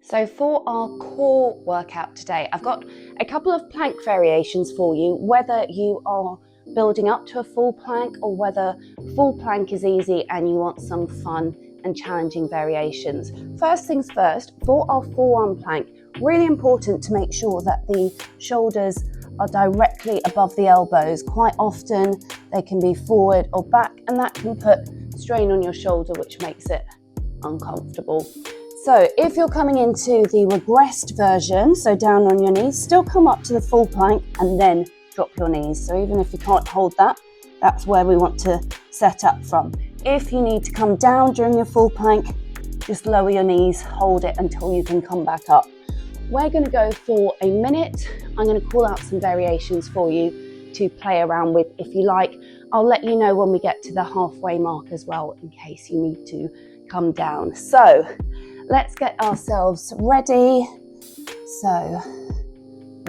So for our core workout today, I've got a couple of plank variations for you, whether you are building up to a full plank or whether full plank is easy and you want some fun and challenging variations. First things first, for our forearm plank, really important to make sure that the shoulders are directly above the elbows. Quite often they can be forward or back, and that can put strain on your shoulder, which makes it uncomfortable. So if you're coming into the regressed version, so down on your knees, still come up to the full plank and then drop your knees. So even if you can't hold that, that's where we want to set up from. If you need to come down during your full plank, just lower your knees, hold it until you can come back up. We're going to go for a minute. I'm going to call out some variations for you to play around with if you like. I'll let you know when we get to the halfway mark as well, in case you need to come down. So let's get ourselves ready. So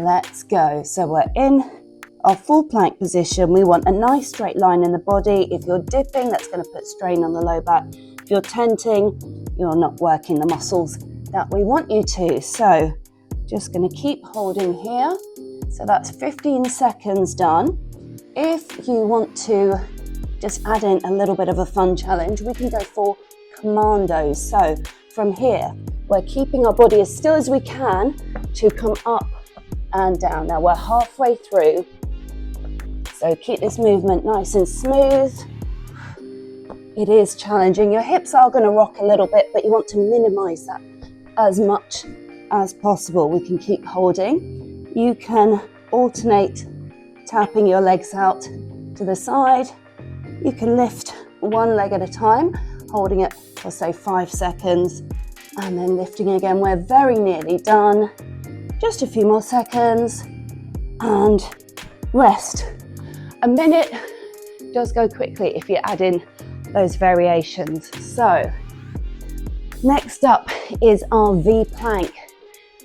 let's go. So we're in our full plank position. We want a nice straight line in the body. If you're dipping, that's going to put strain on the low back. If you're tenting, you're not working the muscles that we want you to. So just going to keep holding here. So that's 15 seconds done. If you want to just add in a little bit of a fun challenge, we can go for commandos. So from here, we're keeping our body as still as we can to come up and down. Now we're halfway through, so keep this movement nice and smooth. It is challenging. Your hips are going to rock a little bit, but you want to minimize that as much as possible. We can keep holding. You can alternate tapping your legs out to the side. You can lift one leg at a time, holding it for say 5 seconds and then lifting again. We're very nearly done. Just a few more seconds and rest. A minute does go quickly if you add in those variations. So next up is our V plank.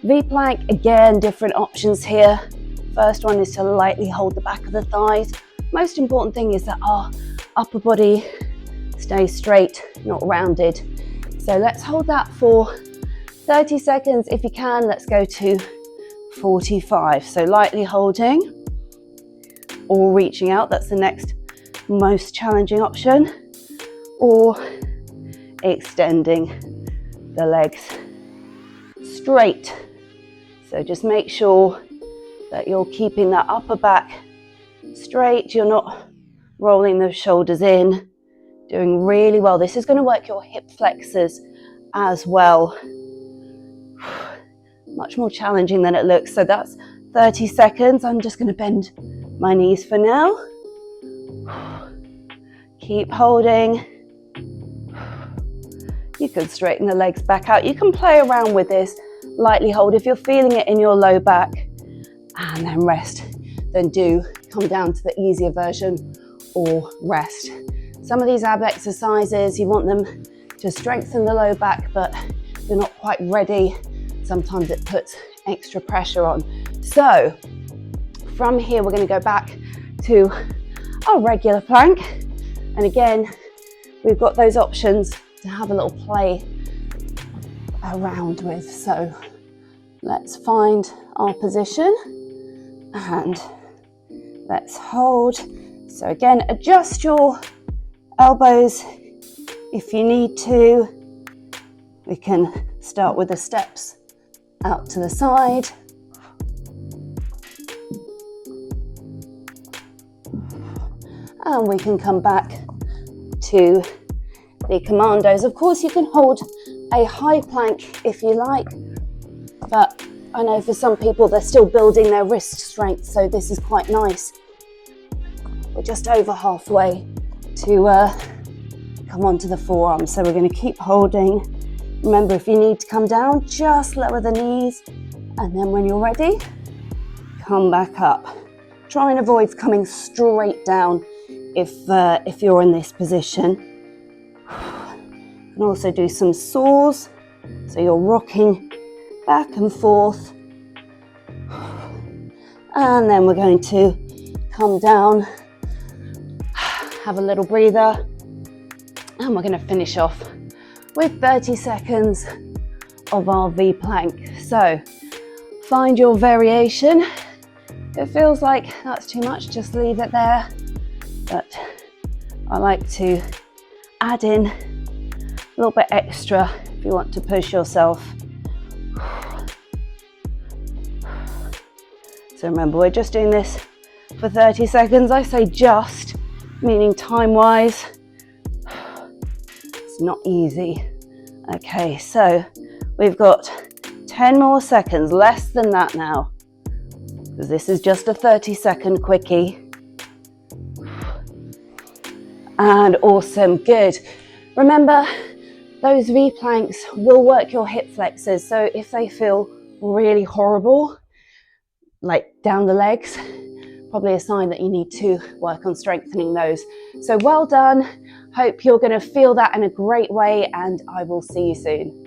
V plank, again, different options here. First one is to lightly hold the back of the thighs. Most important thing is that our upper body stays straight, not rounded. So let's hold that for 30 seconds. If you can, let's go to 45. So lightly holding or reaching out, that's the next most challenging option, or extending the legs straight. So just make sure that you're keeping that upper back straight. You're not rolling those shoulders in. Doing really well. This is going to work your hip flexors as well. Much more challenging than it looks. So that's 30 seconds. I'm just going to bend my knees for now. Keep holding. You can straighten the legs back out. You can play around with this. Lightly hold if you're feeling it in your low back, and then rest. Then do come down to the easier version or rest. Some of these ab exercises, you want them to strengthen the low back, but you're not quite ready. Sometimes it puts extra pressure on. So from here, we're going to go back to our regular plank. And again, we've got those options to have a little play around with. So let's find our position and let's hold. So again, adjust your elbows if you need to. We can start with the steps out to the side. And we can come back to the commandos. Of course, you can hold a high plank if you like, but I know for some people they're still building their wrist strength, so this is quite nice. We're just over halfway to come onto the forearm, so we're going to keep holding. Remember, if you need to come down, just lower the knees, and then when you're ready, come back up. Try and avoid coming straight down if you're in this position. You can also do some saws, so you're rocking back and forth. And then we're going to come down, have a little breather, and we're going to finish off with 30 seconds of our V plank. So find your variation. If it feels like that's too much, just leave it there. But I like to add in a little bit extra if you want to push yourself. So remember, we're just doing this for 30 seconds. I say just, meaning time-wise. It's not easy. Okay, so we've got 10 more seconds, less than that now, because this is just a 30-second quickie. And awesome, good. Remember, those V planks will work your hip flexors, so if they feel really horrible, like down the legs, probably a sign that you need to work on strengthening those. So well done. Hope you're going to feel that in a great way, and I will see you soon.